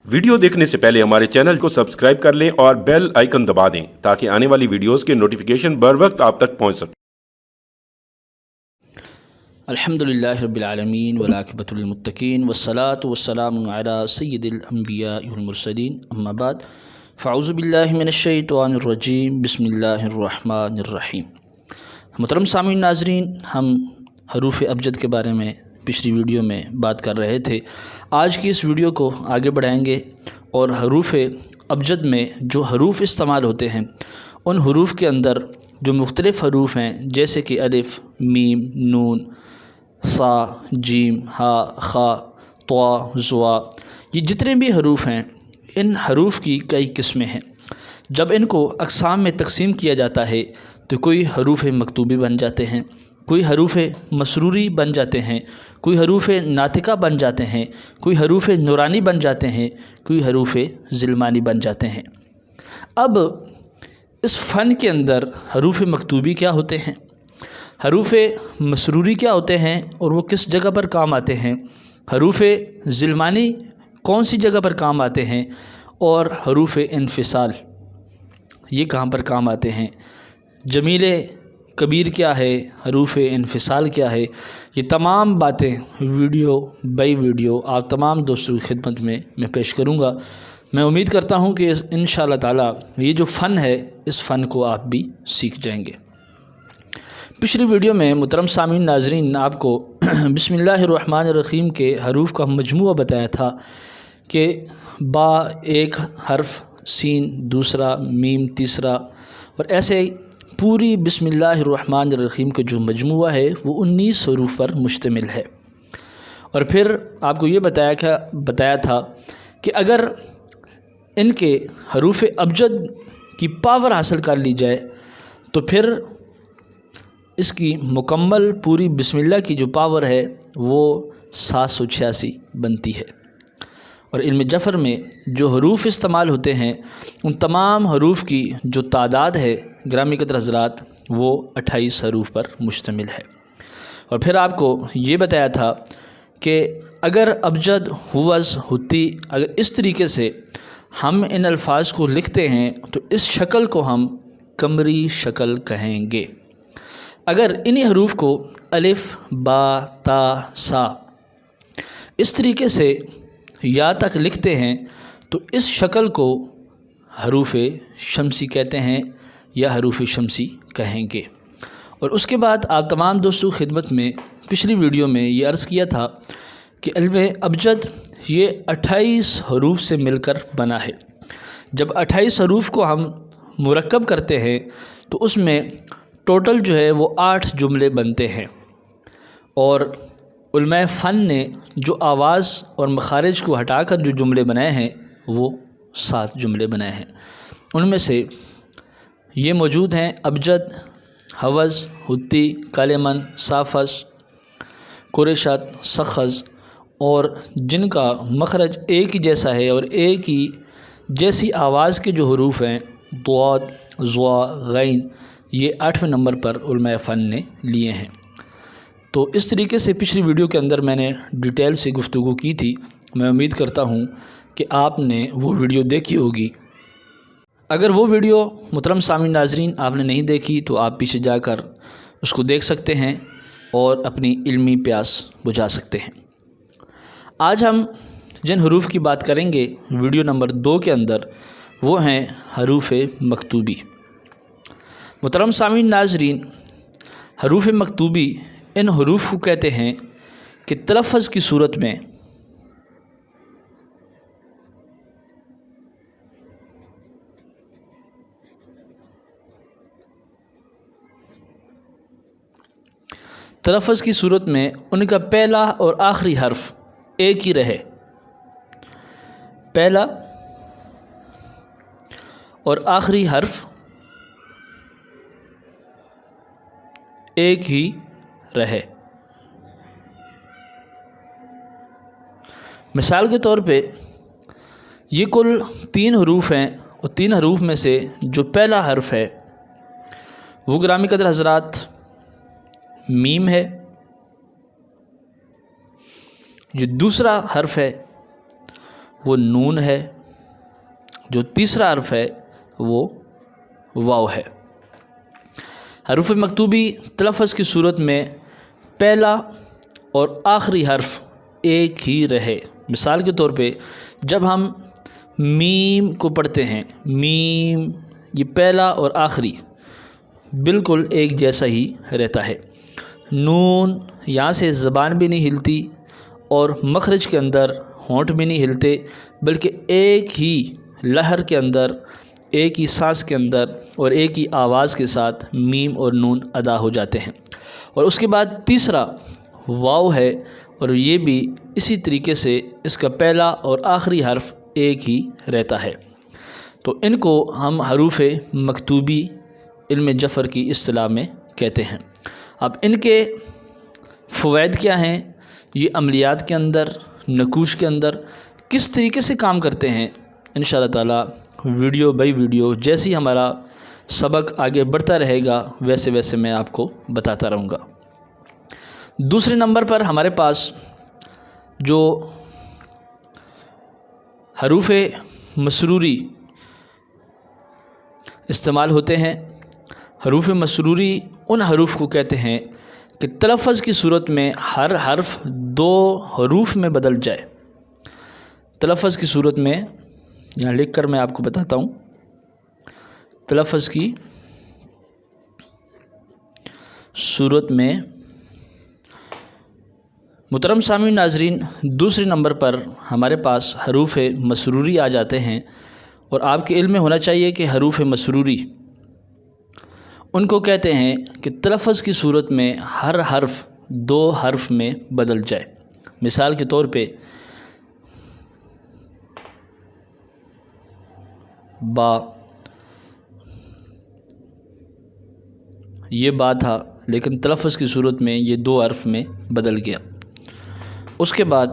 Video देखने से पहले हमारे चैनल को सब्सक्राइब कर लें और बेल आइकन दबा दें ताकि आने वाली वीडियोस के नोटिफिकेशन बर वक्त आप तक पहुंच सके। अल्हम्दुलिल्लाहि रब्बिल आलमीन वल आक़िबतु लिल मुत्तक़ीन वस्सलातु वस्सलामु अला सय्यिदिल अंबिया वल मुरसलीन अम्मा बाद फ़अऊज़ु बिल्लाहि मिनश शैतानिर रजीम बिस्मिल्लाहिर रहमानिर रहीम। मुहतरम सामीन नाज़रीन, हम हरूफ अबजद के बारे में पिछली वीडियो में बात कर रहे थे। आज की इस वीडियो को आगे बढ़ाएंगे और हरूफ अबजद में जो हरूफ इस्तेमाल होते हैं उन हरूफ के अंदर जो मुख्तलिफ़ हरूफ हैं, जैसे कि अलिफ, मीम, नून, सा, जीम, हा, खा, त्वा, ज़ुआ, ये जितने भी हरूफ हैं इन हरूफ की कई किस्में हैं। जब इनको अक़साम में तकसीम किया जाता है तो कोई हरूफ मकतूबी बन जाते हैं, कोई हरूफ मसरूरी बन जाते हैं, कोई हरूफ नातिका बन जाते हैं, कोई हरूफ नूरानी बन जाते हैं, कोई हरूफ ज़िलमानी बन जाते हैं। अब इस फ़न के अंदर हरूफ मकतूबी क्या होते हैं, हरूफ मसरूरी क्या होते हैं और वो किस जगह पर काम आते हैं, हरूफ ज़िलमानी कौन सी जगह पर काम आते हैं, और हरूफ इन्फ़िसाल ये कहाँ पर काम आते हैं, जमील कबीर क्या है, हरूफ इन्फ़िसाल क्या है, ये तमाम बातें वीडियो बाई वीडियो आप तमाम दोस्तों की खिदमत में मैं पेश करूँगा। मैं उम्मीद करता हूँ कि इंशाअल्लाह ताला ये जो फ़न है इस फ़न को आप भी सीख जाएंगे। पिछली वीडियो में मुहतरम सामीन नाज़रीन आपको बिस्मिल्लाहिर्रहमानिर्रहीम के हरूफ का मजमूआ बताया था कि बा एक हर्फ, सीन दूसरा, मीम तीसरा, और ऐसे पूरी बिस्मिल्लाहिर्रहमानिर्रहीम का जो मजमूआ है वो 19 हरूफ पर मुश्तमिल है। और फिर आपको ये बताया था कि अगर इनके हरूफ अबजद की पावर हासिल कर ली जाए तो फिर इसकी मुकम्मल पूरी बिस्मिल्लाह की जो पावर है वो 786 बनती है। और इल्म जफ़र में जो हरूफ इस्तेमाल होते हैं उन तमाम हरूफ की जो तादाद है ग्रामी कदर हज़रात वो 28 हरूफ पर मुश्तमिल है। और फिर आपको ये बताया था कि अगर अबजद, हुवज़, हुत्ती, अगर इस तरीके से हम इन अल्फाज को लिखते हैं तो इस शक्ल को हम कमरी शक्ल कहेंगे। अगर इन्हीं हरूफ को अलिफ, बा, ता, सा इस तरीके से या तक लिखते हैं तो इस शक्ल को हरूफ शमसी कहते हैं या हरूफ शमसी कहेंगे। और उसके बाद आप तमाम दोस्तों की खिदमत में पिछली वीडियो में ये अर्ज़ किया था कि इल्म अबजद ये 28 हरूफ से मिलकर बना है। जब 28 हरूफ को हम मुरक्कब करते हैं तो उसमें टोटल जो है वो 8 जुमले बनते हैं। और उलमाए फ़न ने जो आवाज़ और मखारिज को हटाकर जो जुमले बनाए हैं वो 7 जुमले बनाए हैं। उनमें से ये मौजूद हैं अबजद, हवज़, हुत्ती, कलेमन, साफ़स, कुरेशत, सख़ज़, और जिनका मखरज एक ही जैसा है और एक ही जैसी आवाज़ के जो हरूफ हैं ज़ाद, ज़ा, गैन, ये 8वें नंबर पर उलमाए फ़न ने लिए हैं। तो इस तरीके से पिछली वीडियो के अंदर मैंने डिटेल से गुफ्तगू की थी। मैं उम्मीद करता हूँ कि आपने वो वीडियो देखी होगी। अगर वो वीडियो मुहतरम सामीन नाज़रीन आपने नहीं देखी तो आप पीछे जाकर उसको देख सकते हैं और अपनी इल्मी प्यास बुझा सकते हैं। आज हम जिन हरूफ की बात करेंगे वीडियो नंबर 2 के अंदर वो हैं हरूफ मकतूबी। मुहतरम सामीन नाज़रीन, हरूफ मकतूबी इन हरूफ को कहते हैं कि तलफ़्फ़ुज़ की सूरत में उनका पहला और आखिरी हर्फ एक ही रहे, पहला और आखिरी हर्फ एक ही रहे। मिसाल के तौर पे ये कुल 3 हरूफ हैं और 3 हरूफ में से जो पहला हर्फ है वो ग्रामी कदर हज़रात मीम है, जो दूसरा हर्फ है وہ نون ہے، جو تیسرا حرف ہے وہ واو ہے۔ حروف مکتوبی تلفظ کی صورت میں پہلا اور آخری حرف ایک ہی رہے۔ مثال کے طور پہ جب ہم میم کو پڑھتے ہیں، میم یہ پہلا اور آخری بالکل ایک جیسا ہی رہتا ہے۔ نون یہاں سے زبان بھی نہیں ہلتی اور مخرج کے اندر ہونٹ بھی نہیں ہلتے، بلکہ ایک ہی لہر کے اندر، ایک ہی سانس کے اندر اور ایک ہی آواز کے ساتھ میم اور نون ادا ہو جاتے ہیں۔ اور اس کے بعد تیسرا واو ہے، اور یہ بھی اسی طریقے سے اس کا پہلا اور آخری حرف ایک ہی رہتا ہے۔ تو ان کو ہم حروف مکتوبی علم جفر کی اصطلاح میں کہتے ہیں۔ اب ان کے فوائد کیا ہیں، یہ عملیات کے اندر، نقوش کے اندر کس طریقے سے کام کرتے ہیں، انشاءاللہ تعالی ویڈیو بائی ویڈیو جیسے ہی ہمارا سبق آگے بڑھتا رہے گا ویسے ویسے میں آپ کو بتاتا رہوں گا۔ دوسرے نمبر پر ہمارے پاس جو حروف مسروری استعمال ہوتے ہیں، حروف مسروری ان حروف کو کہتے ہیں کہ تلفظ کی صورت میں ہر حرف دو حروف میں بدل جائے۔ تلفظ کی صورت میں یہاں لکھ کر میں آپ کو بتاتا ہوں، تلفظ کی صورت میں محترم سامعین ناظرین، دوسرے نمبر پر ہمارے پاس حروف مسروری آ جاتے ہیں، اور آپ کے علم میں ہونا چاہیے کہ حروف مسروری ان کو کہتے ہیں کہ تلفظ کی صورت میں ہر حرف دو حرف میں بدل جائے۔ مثال کے طور پہ با، یہ با تھا لیکن تلفظ کی صورت میں یہ دو حرف میں بدل گیا۔ اس کے بعد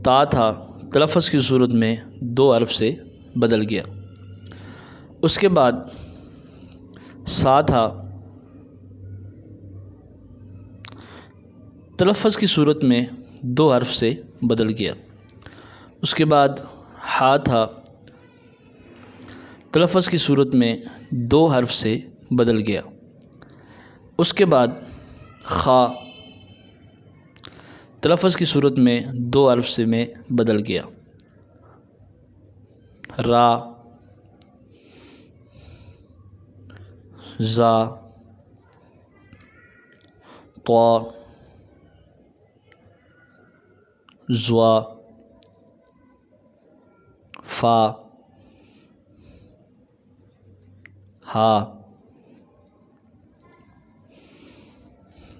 تا تھا، تلفظ کی صورت میں دو حرف سے بدل گیا۔ اس کے بعد سا تھا، تلفظ کی صورت میں دو حرف سے بدل گیا۔ اس کے بعد ہا تھا، تلفظ کی صورت میں دو حرف سے بدل گیا۔ اس کے بعد خا، تلفظ کی صورت میں دو حرف سے میں بدل گیا۔ را، زا، طا، زوا، فا، ہا،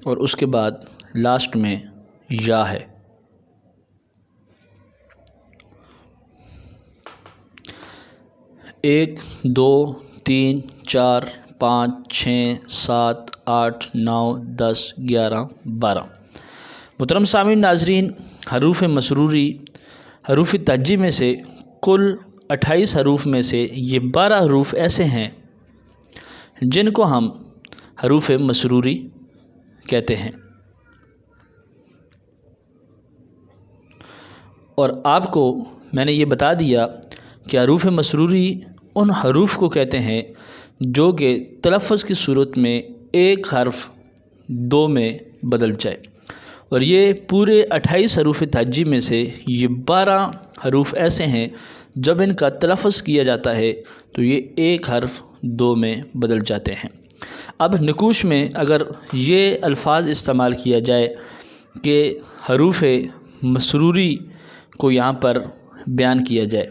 اور اس کے بعد لاسٹ میں یا ہے۔ ایک، دو، تین، چار، پانچ، چھ، سات، آٹھ، نو، 10، 11، 12۔ محترم سامعین ناظرین، حروف مسروری حروف تہجی میں سے کل 28 حروف میں سے یہ 12 حروف ایسے ہیں جن کو ہم حروف مسروری کہتے ہیں، اور آپ کو میں نے یہ بتا دیا کہ حروف مسروری ان حروف کو کہتے ہیں جو کہ تلفظ کی صورت میں ایک حرف دو میں بدل جائے، اور یہ پورے 28 حروف تہجی میں سے یہ 12 حروف ایسے ہیں جب ان کا تلفظ کیا جاتا ہے تو یہ ایک حرف دو میں بدل جاتے ہیں۔ اب نقوش میں اگر یہ الفاظ استعمال کیا جائے کہ حروف مسروری کو یہاں پر بیان کیا جائے،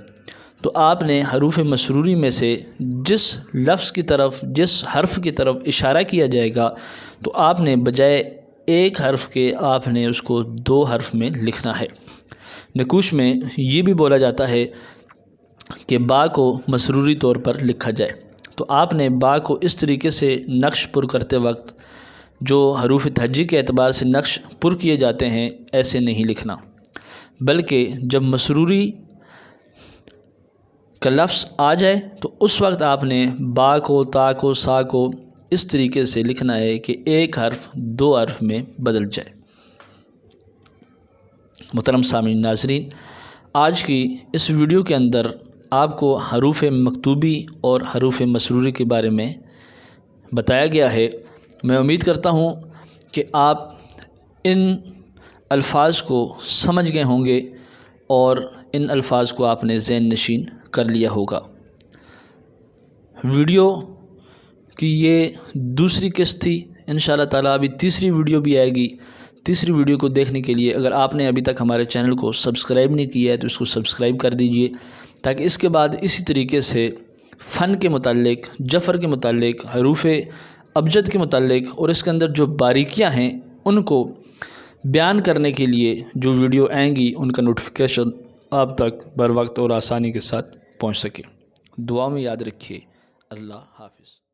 تو آپ نے حروف مسروری میں سے جس لفظ کی طرف، جس حرف کی طرف اشارہ کیا جائے گا تو آپ نے بجائے ایک حرف کے آپ نے اس کو دو حرف میں لکھنا ہے۔ نقوش میں یہ بھی بولا جاتا ہے کہ با کو مسروری طور پر لکھا جائے، تو آپ نے با کو اس طریقے سے نقش پر کرتے وقت جو حروف تہجی کے اعتبار سے نقش پر کیے جاتے ہیں ایسے نہیں لکھنا، بلکہ جب مسروری کا لفظ آ جائے تو اس وقت آپ نے با کو، تا کو، سا کو اس طریقے سے لکھنا ہے کہ ایک حرف دو حرف میں بدل جائے۔ محترم سامعین ناظرین، آج کی اس ویڈیو کے اندر آپ کو حروف مکتوبی اور حروف مسروری کے بارے میں بتایا گیا ہے۔ میں امید کرتا ہوں کہ آپ ان الفاظ کو سمجھ گئے ہوں گے اور ان الفاظ کو آپ نے ذہن نشین کر لیا ہوگا۔ ویڈیو کی یہ دوسری قسط تھی، انشاءاللہ تعالیٰ ابھی تیسری ویڈیو بھی آئے گی۔ تیسری ویڈیو کو دیکھنے کے لیے اگر آپ نے ابھی تک ہمارے چینل کو سبسکرائب نہیں کیا ہے تو اس کو سبسکرائب کر دیجئے، تاکہ اس کے بعد اسی طریقے سے فن کے متعلق، جفر کے متعلق، حروف ابجد کے متعلق اور اس کے اندر جو باریکیاں ہیں ان کو بیان کرنے کے لیے جو ویڈیو آئیں گی ان کا نوٹیفیکیشن آپ تک بر وقت اور آسانی کے ساتھ پہنچ سکے۔ دعا میں یاد رکھیے۔ اللہ حافظ۔